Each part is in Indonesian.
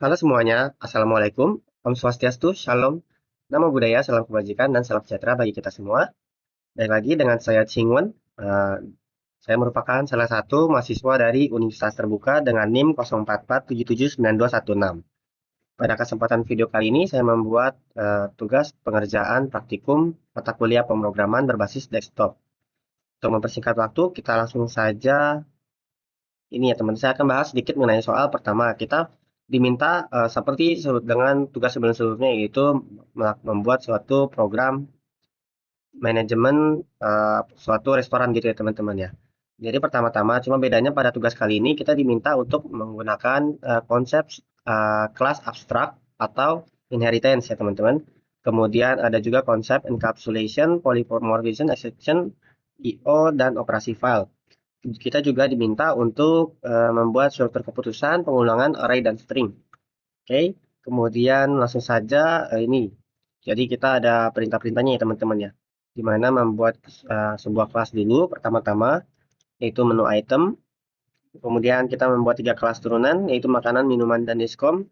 Halo semuanya, Assalamualaikum, Om Swastiastu, Shalom, Namo Buddhaya, Salam Kebajikan, dan salam sejahtera bagi kita semua. Dan lagi dengan saya Chingwen, eh, saya merupakan salah satu mahasiswa dari Universitas Terbuka dengan NIM 0447792216. Pada kesempatan video kali ini, saya membuat tugas pengerjaan praktikum mata kuliah pemrograman berbasis desktop. Untuk mempersingkat waktu, kita langsung saja ini ya teman, saya akan bahas sedikit mengenai soal pertama. Kita diminta seperti dengan tugas sebelum-sebelumnya, yaitu membuat suatu program manajemen suatu restoran gitu ya teman-teman ya. Jadi pertama-tama, cuma bedanya pada tugas kali ini kita diminta untuk menggunakan konsep kelas abstrak atau inheritance ya teman-teman. Kemudian ada juga konsep encapsulation, polymorphism, exception, IO, dan operasi file. Kita juga diminta untuk membuat struktur keputusan, pengulangan array dan string. Oke, kemudian langsung saja ini. Jadi kita ada perintah-perintahnya ya teman-teman ya. Di mana membuat sebuah kelas dulu pertama-tama, yaitu menu item. Kemudian kita membuat 3 kelas turunan, yaitu makanan, minuman, dan diskom.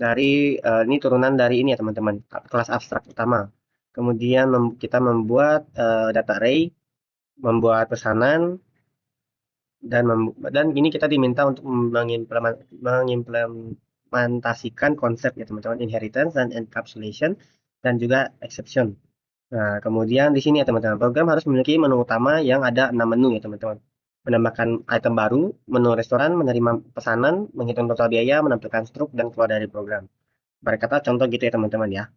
Dari ini turunan dari ini ya teman-teman, kelas abstrak pertama. Kemudian kita membuat data array, membuat pesanan, dan ini kita diminta untuk mengimplementasikan konsep ya teman-teman, inheritance dan encapsulation dan juga exception. Nah, kemudian di sini ya teman-teman, program harus memiliki menu utama yang ada 6 menu ya teman-teman. Menambahkan item baru, menu restoran, menerima pesanan, menghitung total biaya, menampilkan struk, dan keluar dari program. Berkata contoh gitu ya teman-teman ya.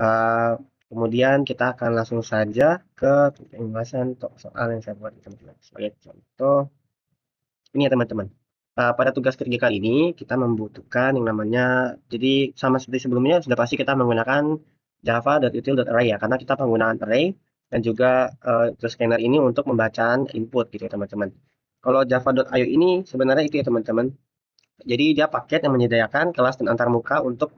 Eh, Kemudian kita akan langsung saja ke pembahasan soal yang saya buat ya teman-teman. Sebagai contoh, ini ya teman-teman. Pada tugas ketiga kali ini kita membutuhkan yang namanya, jadi sama seperti sebelumnya sudah pasti kita menggunakan java.util.array ya, karena kita penggunaan array dan juga tool scanner ini untuk membacaan input gitu ya teman-teman. Kalau java.io ini sebenarnya itu ya teman-teman. Jadi dia paket yang menyediakan kelas dan antarmuka untuk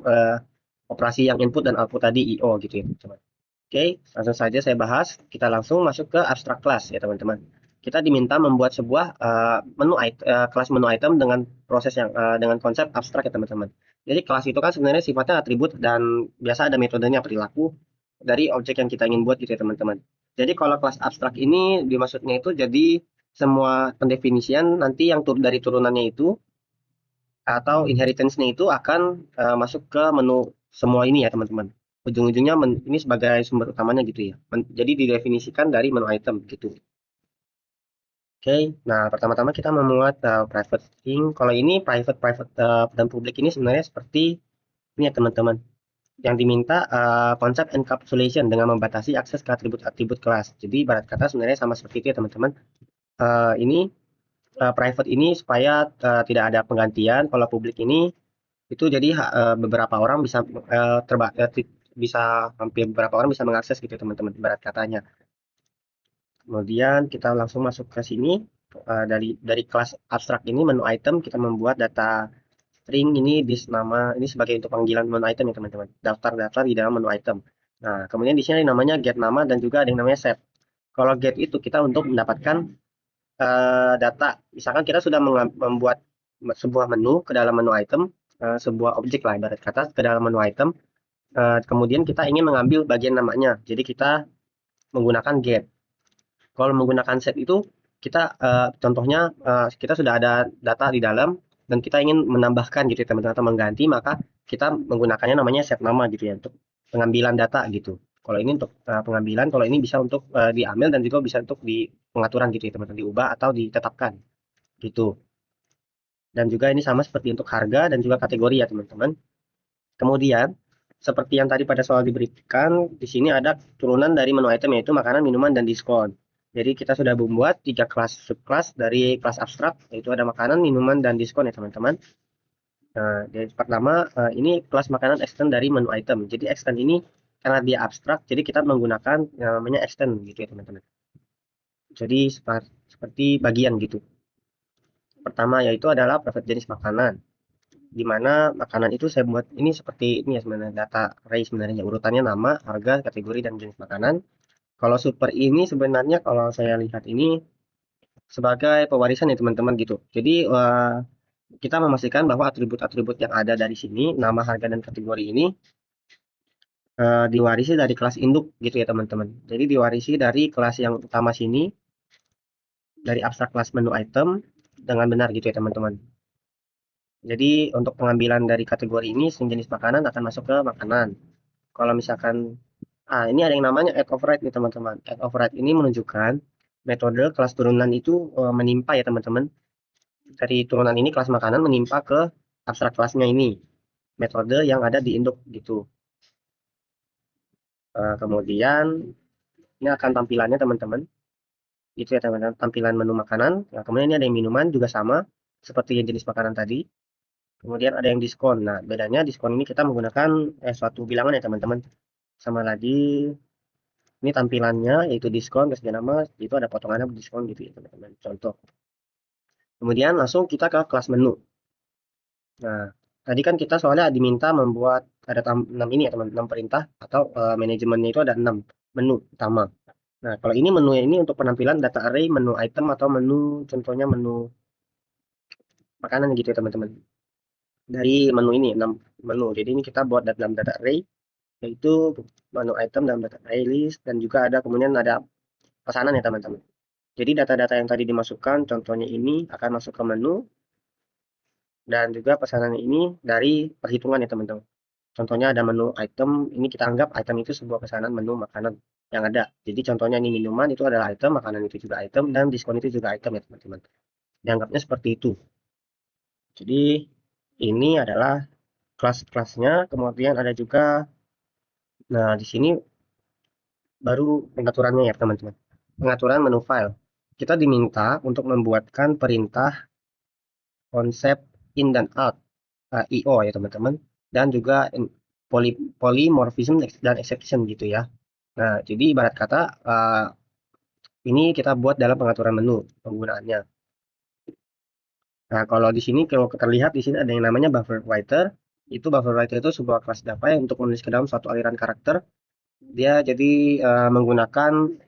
operasi yang input dan output tadi IO gitu ya teman-teman. Oke, langsung saja saya bahas. Kita langsung masuk ke abstract class ya teman-teman. Kita diminta membuat sebuah kelas menu item dengan proses yang dengan konsep abstrak ya teman-teman. Jadi kelas itu kan sebenarnya sifatnya atribut dan biasa ada metodenya perilaku dari objek yang kita ingin buat gitu ya teman-teman. Jadi kalau kelas abstrak ini dimaksudnya itu jadi semua pendefinisian nanti yang dari turunannya itu atau inheritance-nya itu akan masuk ke menu semua ini ya teman-teman. Ujung-ujungnya ini sebagai sumber utamanya gitu ya. Jadi didefinisikan dari menu item gitu. Oke, nah pertama-tama kita memuat private string. Kalau ini private dan publik ini sebenarnya seperti ini ya teman-teman. Yang diminta konsep encapsulation dengan membatasi akses ke atribut-atribut kelas. Jadi ibarat kata sebenarnya sama seperti itu ya teman-teman. Ini private ini supaya tidak ada penggantian. Kalau publik ini itu jadi beberapa orang bisa bisa hampir beberapa orang bisa mengakses gitu teman-teman ibarat katanya. Kemudian kita langsung masuk ke sini dari kelas abstrak ini menu item kita membuat data string ini nama ini sebagai untuk panggilan menu item ya teman-teman. Daftar-daftar di dalam menu item. Nah, kemudian di sini ada namanya get nama dan juga ada yang namanya set. Kalau get itu kita untuk mendapatkan data. Misalkan kita sudah membuat sebuah menu ke dalam menu item, sebuah objek lah ibarat kata ke dalam menu item. Kemudian kita ingin mengambil bagian namanya. Jadi kita menggunakan get. Kalau menggunakan set itu kita contohnya kita sudah ada data di dalam dan kita ingin menambahkan gitu ya teman-teman atau mengganti maka kita menggunakannya namanya set nama gitu ya untuk pengambilan data gitu. Kalau ini untuk pengambilan, kalau ini bisa untuk diambil dan juga bisa untuk di pengaturan gitu ya teman-teman diubah atau ditetapkan gitu. Dan juga ini sama seperti untuk harga dan juga kategori ya teman-teman. Kemudian seperti yang tadi pada soal diberikan, di sini ada turunan dari menu item yaitu makanan, minuman, dan diskon. Jadi kita sudah membuat 3 kelas subkelas dari kelas abstrak, yaitu ada makanan, minuman, dan diskon ya teman-teman. Nah, jadi pertama ini kelas makanan extend dari menu item. Jadi extend ini karena dia abstrak, jadi kita menggunakan yang namanya extend gitu ya teman-teman. Jadi seperti bagian gitu. Pertama yaitu adalah private jenis makanan. Di mana makanan itu saya buat ini seperti ini ya sebenarnya data array sebenarnya urutannya nama, harga, kategori dan jenis makanan. Kalau super ini sebenarnya kalau saya lihat ini sebagai pewarisan ya teman-teman gitu. Jadi kita memastikan bahwa atribut-atribut yang ada dari sini, nama, harga, dan kategori ini diwarisi dari kelas induk gitu ya teman-teman. Jadi diwarisi dari kelas yang utama sini, dari abstrak kelas menu item dengan benar gitu ya teman-teman. Jadi untuk pengambilan dari kategori ini jenis makanan akan masuk ke makanan. Kalau misalkan ini ada yang namanya add override nih teman-teman. Add override ini menunjukkan metode kelas turunan itu menimpa ya teman-teman. Dari turunan ini kelas makanan menimpa ke abstrak kelasnya ini. Metode yang ada di induk gitu. Kemudian ini akan tampilannya teman-teman. Itu ya teman-teman, tampilan menu makanan. Nah, kemudian ini ada yang minuman juga sama seperti yang jenis makanan tadi. Kemudian ada yang diskon. Nah, bedanya diskon ini kita menggunakan suatu bilangan ya teman-teman. Sama lagi ini tampilannya yaitu diskon plus nama itu ada potongannya diskon gitu ya teman-teman. Contoh. Kemudian langsung kita ke kelas menu. Nah, tadi kan kita soalnya diminta membuat ada 6 ini ya teman, 6 perintah atau manajemennya itu ada 6 menu utama. Nah, kalau ini menu ini untuk penampilan data array, menu item atau menu contohnya menu makanan gitu ya teman-teman. Dari menu ini 6 menu. Jadi ini kita buat dalam data array yaitu menu item dalam data array list dan juga ada kemudian ada pesanan ya teman-teman. Jadi data-data yang tadi dimasukkan contohnya ini akan masuk ke menu dan juga pesanan ini dari perhitungan ya teman-teman. Contohnya ada menu item, ini kita anggap item itu sebuah pesanan menu makanan yang ada. Jadi contohnya ini minuman itu adalah item, makanan itu juga item, dan diskon itu juga item ya teman-teman. Dianggapnya seperti itu. Jadi ini adalah kelas-kelasnya, kemudian ada juga, nah di sini baru pengaturannya ya teman-teman. Pengaturan menu file. Kita diminta untuk membuatkan perintah konsep in dan out, IO ya teman-teman, dan juga polymorphism dan exception gitu ya. Nah, jadi ibarat kata ini kita buat dalam pengaturan menu penggunaannya. Nah, kalau di sini kalau kita lihat di sini ada yang namanya buffer writer. Itu buffer writer itu sebuah kelas Java yang untuk menulis ke dalam suatu aliran karakter. Dia jadi menggunakan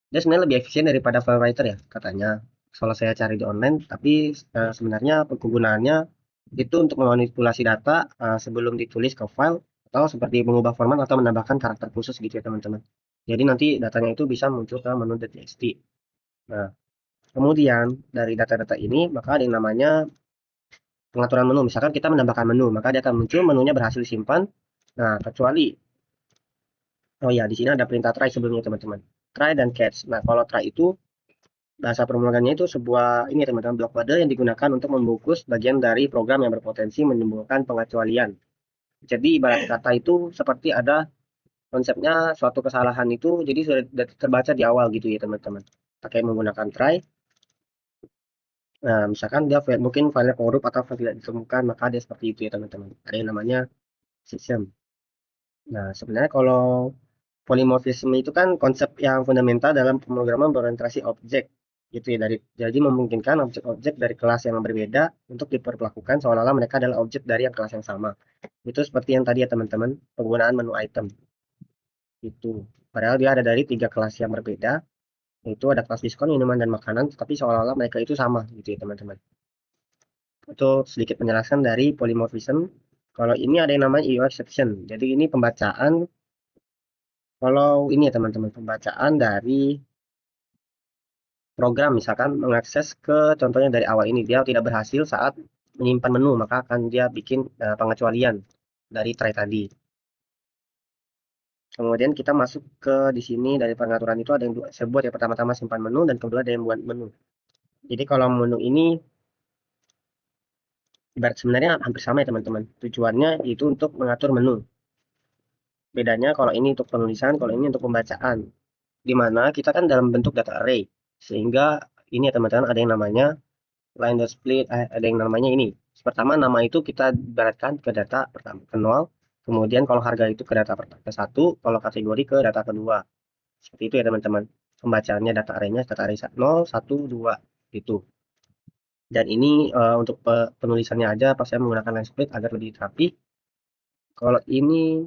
dia sebenarnya lebih efisien daripada file writer ya katanya. Kalau saya cari di online, tapi sebenarnya penggunaannya itu untuk memanipulasi data sebelum ditulis ke file atau seperti mengubah format atau menambahkan karakter khusus gitu ya teman-teman. Jadi nanti datanya itu bisa muncul ke menu.txt. Nah, kemudian dari data-data ini maka ada yang namanya pengaturan menu. Misalkan kita menambahkan menu, maka dia akan muncul menunya berhasil disimpan. Nah, kecuali oh ya, di sini ada perintah try sebelumnya teman-teman. Try dan catch. Nah, kalau try itu bahasa pemrogramannya itu sebuah ini teman-teman blok kode yang digunakan untuk membungkus bagian dari program yang berpotensi menimbulkan pengecualian. Jadi ibarat kata itu seperti ada konsepnya suatu kesalahan itu jadi sudah terbaca di awal gitu ya teman-teman. Pakai menggunakan try. Nah, misalkan dia mungkin filenya korup atau file tidak ditemukan, maka dia seperti itu ya teman-teman. Ada yang namanya system. Nah, sebenarnya kalau polimorfisme itu kan konsep yang fundamental dalam pemrograman berorientasi objek gitu ya jadi memungkinkan objek-objek dari kelas yang berbeda untuk diperlakukan seolah-olah mereka adalah objek dari yang kelas yang sama. Itu seperti yang tadi ya teman-teman, penggunaan menu item itu. Padahal dia ada dari 3 kelas yang berbeda, yaitu ada kelas diskon, minuman, dan makanan, tapi seolah-olah mereka itu sama gitu ya teman-teman. Itu sedikit penjelasan dari polymorphism. Kalau ini ada yang namanya IO exception. Jadi ini pembacaan kalau ini ya teman-teman, pembacaan dari program misalkan mengakses ke contohnya dari awal ini dia tidak berhasil saat menyimpan menu maka akan dia bikin pengecualian dari try tadi. Kemudian kita masuk ke di sini dari pengaturan itu ada yang saya buat ya pertama-tama simpan menu dan kedua ada yang buat menu. Jadi kalau menu ini ibarat sebenarnya hampir sama ya teman-teman. Tujuannya itu untuk mengatur menu. Bedanya kalau ini untuk penulisan, kalau ini untuk pembacaan. Di mana kita kan dalam bentuk data array. Sehingga ini ya teman-teman ada yang namanya line split, ada yang namanya ini. Pertama nama itu kita ibaratkan ke data pertama ke 0, kemudian kalau harga itu ke data ke 1, kalau kategori ke data kedua. Seperti itu ya teman-teman. Pembacaannya data array-nya data array 0, 1, 2 gitu. Dan ini untuk penulisannya aja pas saya menggunakan line split agar lebih rapi. Kalau ini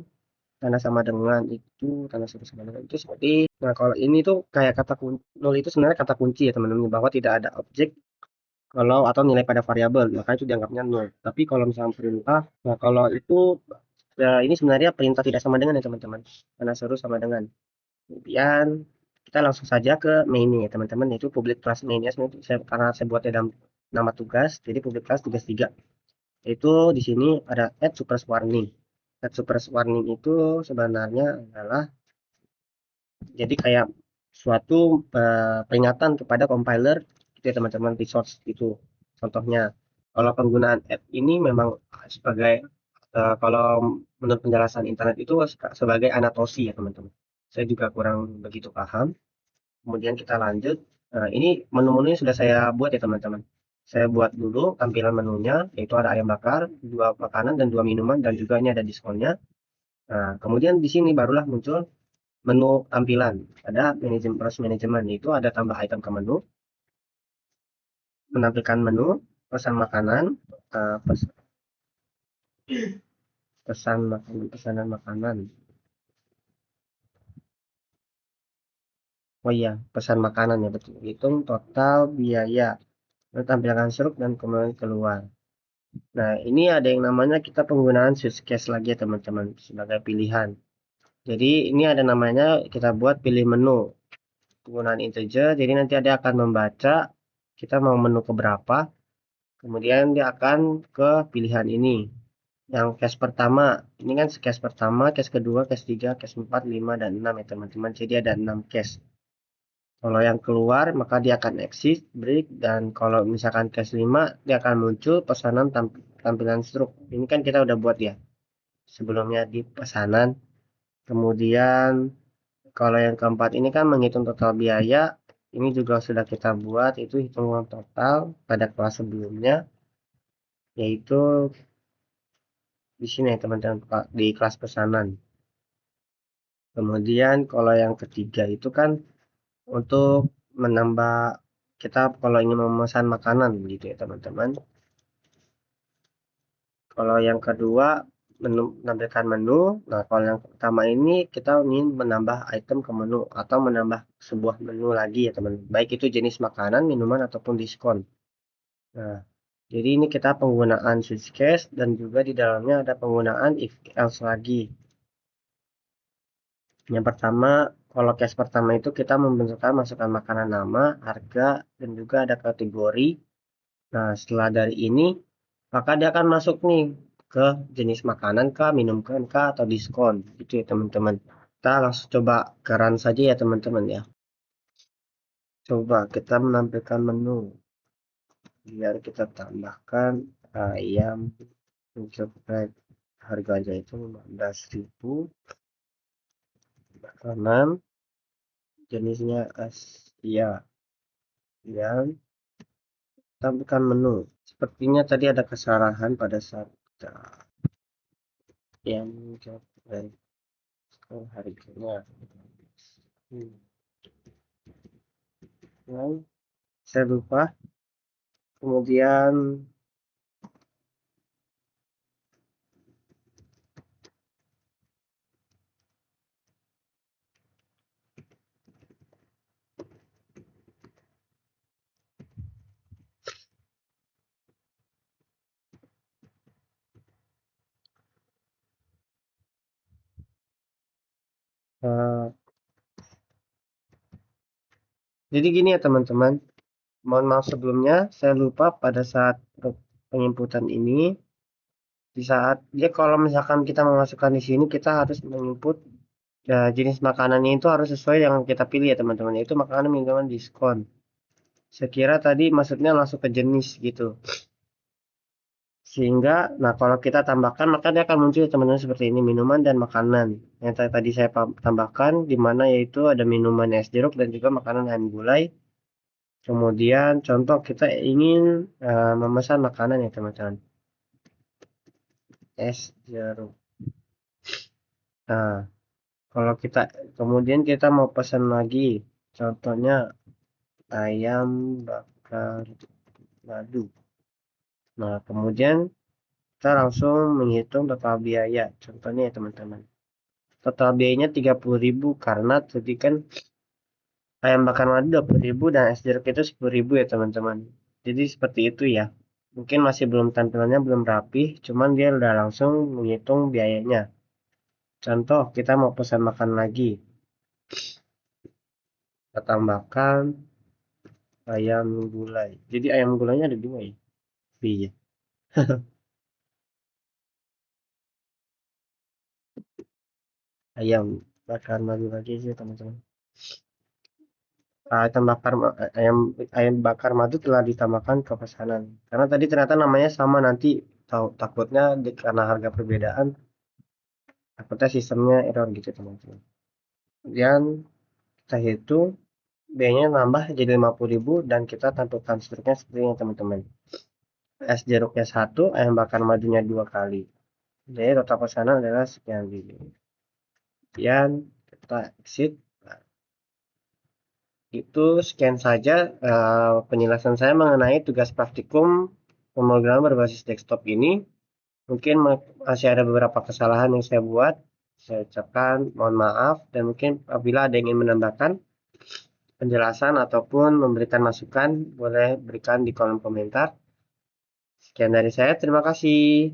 tanda sama dengan itu, tanda sama dengan itu seperti nah kalau ini tuh kayak kata kunci, nol itu sebenarnya kata kunci ya teman-teman bahwa tidak ada objek kalau atau nilai pada variabel, maka itu dianggapnya nol. Tapi kalau misalnya perintah, nah kalau itu ya ini sebenarnya perintah tidak sama dengan ya teman-teman, karena seru sama dengan. Kemudian kita langsung saja ke main ya teman-teman, yaitu public class main ya. Karena saya buat dalam nama tugas, jadi public class tugas 3. Itu di sini ada add super warning. Add super warning itu sebenarnya adalah jadi kayak suatu peringatan kepada compiler gitu ya teman-teman, resource itu. Contohnya kalau penggunaan add ini memang sebagai kalau menurut penjelasan internet itu sebagai anatosi ya teman-teman. Saya juga kurang begitu paham. Kemudian kita lanjut. Nah, ini menu-menunya sudah saya buat ya teman-teman. Saya buat dulu tampilan menunya, yaitu ada ayam bakar, 2 makanan dan 2 minuman, dan juga ini ada diskonnya. Nah, kemudian di sini barulah muncul menu tampilan. Ada manajemen, proses manajemen, itu ada tambah item ke menu, menampilkan menu, pesan makanan, eh, pes- pesanan makanan. Oh iya, pesan makanan ya betul. Hitung total biaya, tampilkan struk dan kemudian keluar. Nah, ini ada yang namanya kita penggunaan switch case lagi ya teman-teman sebagai pilihan. Jadi ini ada namanya kita buat pilih menu penggunaan integer. Jadi nanti dia akan membaca kita mau menu keberapa. Kemudian dia akan ke pilihan ini. Yang case pertama, ini kan case pertama, case kedua, case 3, case 4, 5, dan 6 ya teman-teman. Jadi ada 6 case. Kalau yang keluar maka dia akan exit, break, dan kalau misalkan case 5 dia akan muncul pesanan tampilan struk. Ini kan kita udah buat ya sebelumnya di pesanan. Kemudian kalau yang keempat ini kan menghitung total biaya. Ini juga sudah kita buat, itu hitungan total pada kelas sebelumnya, yaitu di sini ya teman-teman, di kelas pesanan. Kemudian kalau yang ketiga itu kan untuk menambah, kita kalau ingin memesan makanan gitu ya teman-teman. Kalau yang kedua menampilkan menu. Nah, kalau yang pertama ini kita ingin menambah item ke menu atau menambah sebuah menu lagi ya teman. Baik itu jenis makanan, minuman ataupun diskon. Nah, jadi ini kita penggunaan switch case dan juga di dalamnya ada penggunaan if else lagi. Yang pertama, kalau case pertama itu kita membentukkan masukkan makanan nama, harga, dan juga ada kategori. Nah, setelah dari ini, maka dia akan masuk nih ke jenis makanan kah, minum kah, atau diskon. Gitu ya teman-teman. Kita langsung coba ke run saja ya teman-teman ya. Coba kita menampilkan menu. Biar kita tambahkan ayam geprek. Harganya itu 15.000. Makanan jenisnya Asia. Yang tampilkan menu. Sepertinya tadi ada kesalahan pada saat kita yang geprek. Harganya yang saya lupa. Kemudian eh, jadi gini ya teman-teman, mohon maaf sebelumnya saya lupa pada saat penginputan ini. Di saat dia kalau misalkan kita memasukkan di sini kita harus menginput ya, jenis makanannya itu harus sesuai yang kita pilih ya teman-teman, itu makanan minuman diskon. Sekira tadi maksudnya langsung ke jenis gitu, sehingga nah kalau kita tambahkan maka dia akan muncul teman-teman seperti ini, minuman dan makanan yang tadi saya tambahkan, di mana yaitu ada minuman es jeruk dan juga makanan ayam gulai. Kemudian contoh kita ingin memesan makanan ya teman-teman, es jeruk. Nah, kalau kita kemudian kita mau pesan lagi, contohnya ayam bakar madu. Nah, kemudian kita langsung menghitung total biaya. Contohnya ya teman-teman. Total biayanya 30.000 karena tadi kan ayam bakar madu 20.000 dan es jeruk itu 10.000 ya teman-teman. Jadi seperti itu ya. Mungkin masih belum tampilannya belum rapi, cuman dia udah langsung menghitung biayanya. Contoh, kita mau pesan makan lagi. Kita tambahkan ayam gulai. Jadi ayam gulainya ada 2 ya? Iya. Ayam bakar madu lagi sih teman-teman. Ayam ayam bakar madu telah ditambahkan ke pesanan. Karena tadi ternyata namanya sama, nanti takutnya karena harga perbedaan, takutnya sistemnya error gitu teman-teman. Kemudian kita hitung biayanya nambah jadi 50.000 dan kita tampilkan struknya seperti ini teman-teman. Es jeruknya 1, ayam bakar madunya 2 kali. Jadi total pesanan adalah sekian ribu. Kemudian kita exit. Nah, itu sekian saja penjelasan saya mengenai tugas praktikum pemrograman berbasis desktop ini. Mungkin masih ada beberapa kesalahan yang saya buat. Saya ucapkan mohon maaf, dan mungkin apabila ada yang ingin menambahkan penjelasan ataupun memberikan masukan, boleh berikan di kolom komentar. Sekian dari saya, terima kasih.